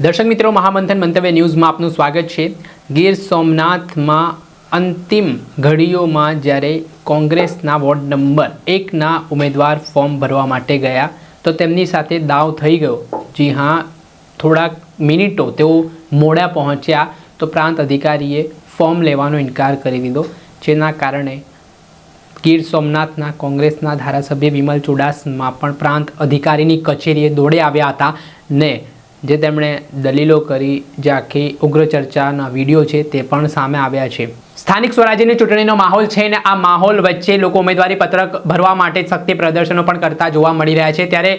દર્શક મિત્રો, મહામંથન મંતવ્ય ન્યૂઝમાં આપનું સ્વાગત છે। ગીર સોમનાથમાં અંતિમ ઘડીઓમાં જ્યારે કોંગ્રેસના વોર્ડ નંબર 1ના ઉમેદવાર ફોર્મ ભરવા માટે ગયા તો તેમની સાથે દાવ થઈ ગયો। જી હા, થોડાક મિનિટો તેઓ મોડા પહોંચ્યા તો પ્રાંત અધિકારીએ ફોર્મ લેવાનો ઇનકાર કરી દીધો, જેના કારણે ગીર સોમનાથના કોંગ્રેસના ધારાસભ્ય વિમલ ચુડાસમા પણ પ્રાંત અધિકારીની કચેરીએ દોડી આવ્યા હતા ને જે તેમણે દલીલો કરી, જે આખી ઉગ્ર ચર્ચાના વિડીયો છે તે પણ સામે આવ્યા છે। સ્થાનિક સ્વરાજ્યની ચૂંટણીનો માહોલ છે ને આ માહોલ વચ્ચે લોકો ઉમેદવારી પત્રક ભરવા માટે શક્તિ પ્રદર્શનો પણ કરતા જોવા મળી રહ્યા છે। ત્યારે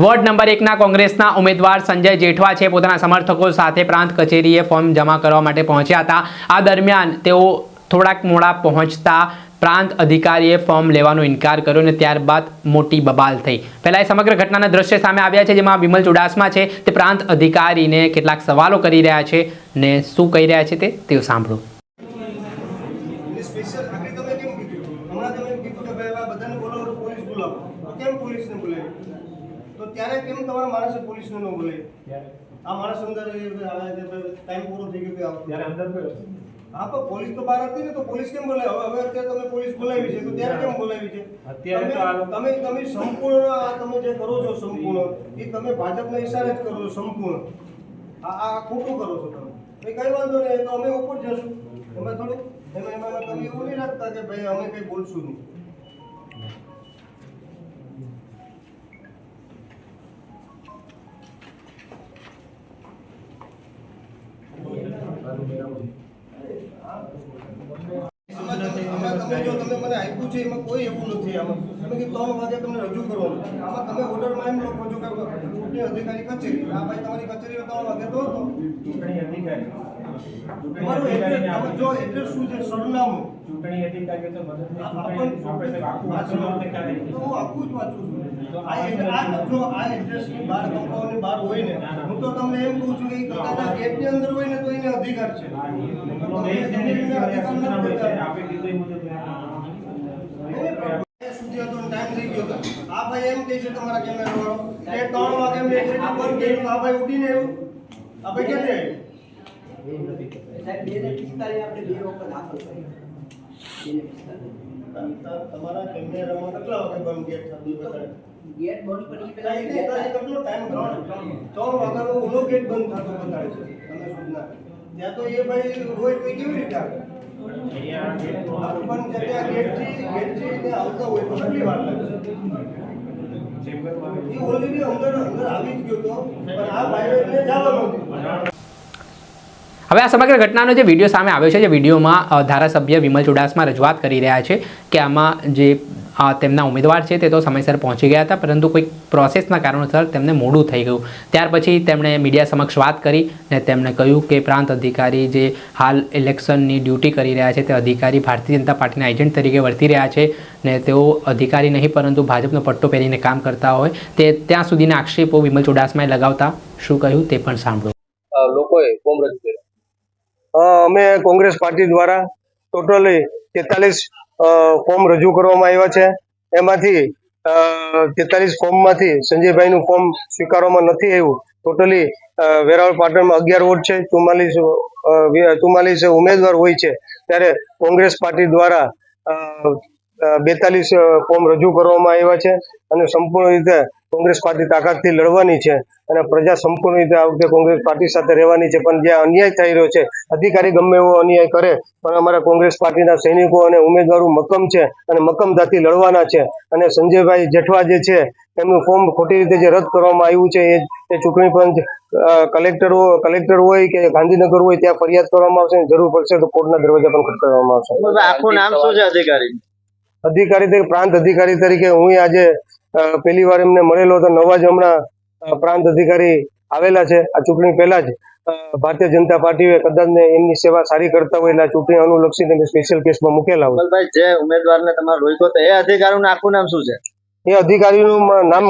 વોર્ડ નંબર 1ના કોંગ્રેસના ઉમેદવાર સંજય જેઠવા છે પોતાના સમર્થકો સાથે પ્રાંત કચેરીએ ફોર્મ જમા કરવા માટે પહોંચ્યા હતા। આ દરમિયાન તેઓ થોડાક મોડા પહોંચતા પ્રાંત અધિકારીએ ફોર્મ લેવાનો ઇનકાર કર્યો અને ત્યારબાદ મોટી બબાલ થઈ। પહેલા એ સમગ્ર ઘટનાના દ્રશ્ય સામે આવ્યા છે, જેમાં વિમલ ચુડાસમા છે તે પ્રાંત અધિકારીને કેટલાક સવાલો કરી રહ્યા છે ને શું કહી રહ્યા છે તે સાંભળો। हाँ पर पुलिस तो बहार थी ने तो पुलिस केम बोले હવે અત્યારે તમે પોલીસ બોલાવી છે તો ત્યારે કેમ બોલાવી છે? અત્યારે તમે તમે સંપૂર્ણ તમે જે કરો છો સંપૂર્ણ એ તમે ભાજપના ઈશારે જ કરો છો સંપૂર્ણ। આ ખોટું કરો છો તમે। કઈ વાંધો નહીં, તો અમે ઉપર જશું એમાં થોડું એમાં તમે એવું નહીં રાખતા કે ભાઈ અમે કઈ બોલશું નહીં। તમે મને આપ્યું છે એમાં કોઈ એવું નથી। આમાં તમે કે 3 વાગે તમને રજૂ કરવાનું, આમાં તમે ઓર્ડરમાં એમ લખો છો કે ચૂંટણી અધિકારી કચેરી, આ ભાઈ તમારી કચેરી 3 વાગે તો હતો ચૂંટણી અધિકારી તમારું એડ્રેસ, જો એડ્રેસ શું છે, સરનામું ચૂંટણી અધિકારી તો મદદની આપણે આખું જ વાંચું છું। આ એડ્રેસની બહાર કંપાઉન્ડની બહાર હોય ને, હું તો તમને એમ કહું છું કે કદાચ ગેટની અંદર હોય ને તો એને અધિકાર છે। આ ભાઈ એમ કહે છે તમારા કેમેરા વાળો કે 3 વાગે મેં એક્સિડન્ટ બંધ કર્યું, આ ભાઈ ઉડીને આવ્યું, આ ભાઈ ક્યાંથી આવ્યું? તમારા કેમેરામાં કેટલા વાગે બંધ ગેટ થતું બતાવે? ગેટ બંધ કરી કેટલો ટાઈમ 3 વાગ્યાનો ઓલો ગેટ બંધ થતો બતાવે છે તમે સૂચના ત્યાં તો એ ભાઈ હોય તો કેવી રીતે આવે? પણ જગ્યા ગેટથી આવતા હોય તો કેટલી વાર લાગે? એ ઓલરેડી અંદર આવી જ ગયો તો, પણ આ ભાઈ એટલે જવાનું હતું। હવે આ સમગ્ર ઘટનાનો જે વિડીયો સામે આવ્યો છે, જે વિડીયોમાં ધારાસભ્ય વિમલ ચુડાસમા રજૂઆત કરી રહ્યા છે કે આમાં જે તેમના ઉમેદવાર છે તે તો સમયસર પહોંચી ગયા હતા, પરંતુ કોઈ પ્રોસેસના કારણોસર તેમને મોડું થઈ ગયું। ત્યાર પછી તેમણે મીડિયા સમક્ષ વાત કરી ને તેમણે કહ્યું કે પ્રાંત અધિકારી જે હાલ ઇલેક્શનની ડ્યુટી કરી રહ્યા છે તે અધિકારી ભારતીય જનતા પાર્ટીના એજન્ટ તરીકે વર્તી રહ્યા છે ને તેઓ અધિકારી નહીં પરંતુ ભાજપનો પટ્ટો પહેરીને કામ કરતા હોય તે ત્યાં સુધીના આક્ષેપો વિમલ ચુડાસમાએ લગાવતા શું કહ્યું તે પણ સાંભળો। લોકોએ ફોર્મ રજૂ કર્યું। અમે કોંગ્રેસ પાર્ટી દ્વારા ટોટલી 43 ફોર્મ રજૂ કરવામાં આવ્યા છે। એમાંથી 43 ફોર્મમાંથી સંજયભાઈનું ફોર્મ સ્વીકારવામાં નથી આવ્યું। ટોટલી વેરાવળ પાટણમાં 11 વોટ છે, 44 ઉમેદવાર હોય છે, ત્યારે કોંગ્રેસ પાર્ટી દ્વારા 42 ફોર્મ રજૂ કરવામાં આવ્યા છે અને સંપૂર્ણ રીતે કોંગ્રેસ પાર્ટી તાકાતથી લડવાની છે અને પ્રજા સંપૂર્ણ રીતે આ વખતે કોંગ્રેસ પાર્ટી સાથે રહેવાની છે। પણ જે અન્યાય થઈ રહ્યો છે, અધિકારી ગમે એવો અન્યાય કરે પણ અમારા કોંગ્રેસ પાર્ટીના સૈનિકો અને ઉમેદવારો મક્કમ છે અને મક્કમતાથી લડવાના છે। અને સંજયભાઈ જેઠવા જે છે એમનું ફોર્મ ખોટી રીતે જે રદ કરવામાં આવ્યું છે એ ચૂંટણી પંચ કલેક્ટર હોય કે ગાંધીનગર હોય ત્યાં ફરિયાદ કરવામાં આવશે, જરૂર પડશે તો કોર્ટના દરવાજા પણ ખટખટાવવામાં આવશે। આખું નામ શું છે અધિકારી પ્રાંત અધિકારી તરીકે હું આજે પહેલી વાર એમને મળેલો હતો। નવા જ હમણાં પ્રાંત અધિકારી આવેલા છે। આ ચૂંટણી પહેલા જ ભારતીય જનતા પાર્ટીએ કદાચ એમની સેવા સારી કરતા હોય એટલે ચૂંટણી અનુલક્ષીને સ્પેશિયલ કેસમાં મૂકેલા હોય। ભાઈ, જે ઉમેદવારને તમારે રોક્યો તો એ અધિકારીનું આખું નામ શું છે? એ અધિકારીનું નામ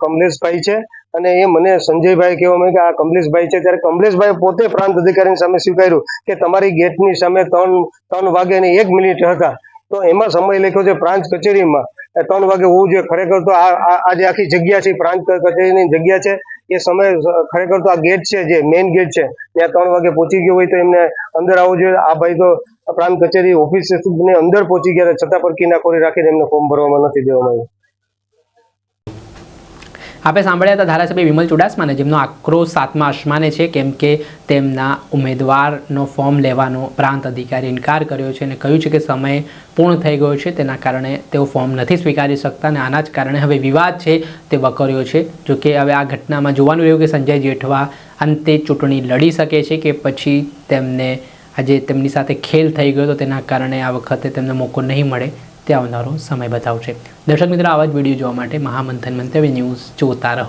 કમલેશભાઈ છે અને એ મને સંજયભાઈ કહેવા માંગે કે આ કમલેશભાઈ છે। ત્યારે કમલેશભાઈ પોતે પ્રાંત અધિકારીની સામે સ્વીકાર્યું કે તમારી ગેટની સામે 3 વાગે અને 1 મિનિટ હતા, તો એમાં સમય લખ્યો છે પ્રાંત કચેરીમાં 3 વાગે હોવું જોઈએ। ખરેખર તો આ જે આખી જગ્યા છે પ્રાંત કચેરીની જગ્યા છે, એ સમયે ખરેખર તો આ ગેટ છે, જે મેઇન ગેટ છે, ત્યાં 3 વાગે પહોંચી ગયો હોય તો એમને અંદર આવવું જોઈએ. આ ભાઈ તો પ્રાંત કચેરી ઓફિસની અંદર પહોંચી ગયા, છતાં પર કિનાખોરી રાખીને એમને ફોર્મ ભરવામાં નથી દેવામાં આવ્યું. આપણે સાંભળ્યા હતા ધારાસભ્ય વિમલ ચુડાસમાને, જેમનો આક્રોશ 7મા આસમાને છે, કેમ કે તેમના ઉમેદવારનો ફોર્મ લેવાનો પ્રાંત અધિકારી ઇનકાર કર્યો છે અને કહ્યું છે કે સમય પૂર્ણ થઈ ગયો છે, તેના કારણે તેઓ ફોર્મ નથી સ્વીકારી શકતા અને આના જ કારણે હવે વિવાદ છે તે વકર્યો છે. જોકે હવે આ ઘટનામાં જોવાનું રહ્યું કે સંજય જેઠવા અંતે ચૂંટણી લડી શકે છે કે પછી તેમને આજે તેમની સાથે ખેલ થઈ ગયો તો તેના કારણે આ વખતે તેમને મોકો નહીં મળે, તે આવનારો સમય બતાવશે. દર્શક મિત્રો, આવા જ વિડીયો જોવા માટે મહામંથન મંતવ્ય ન્યૂઝ જોતા રહો.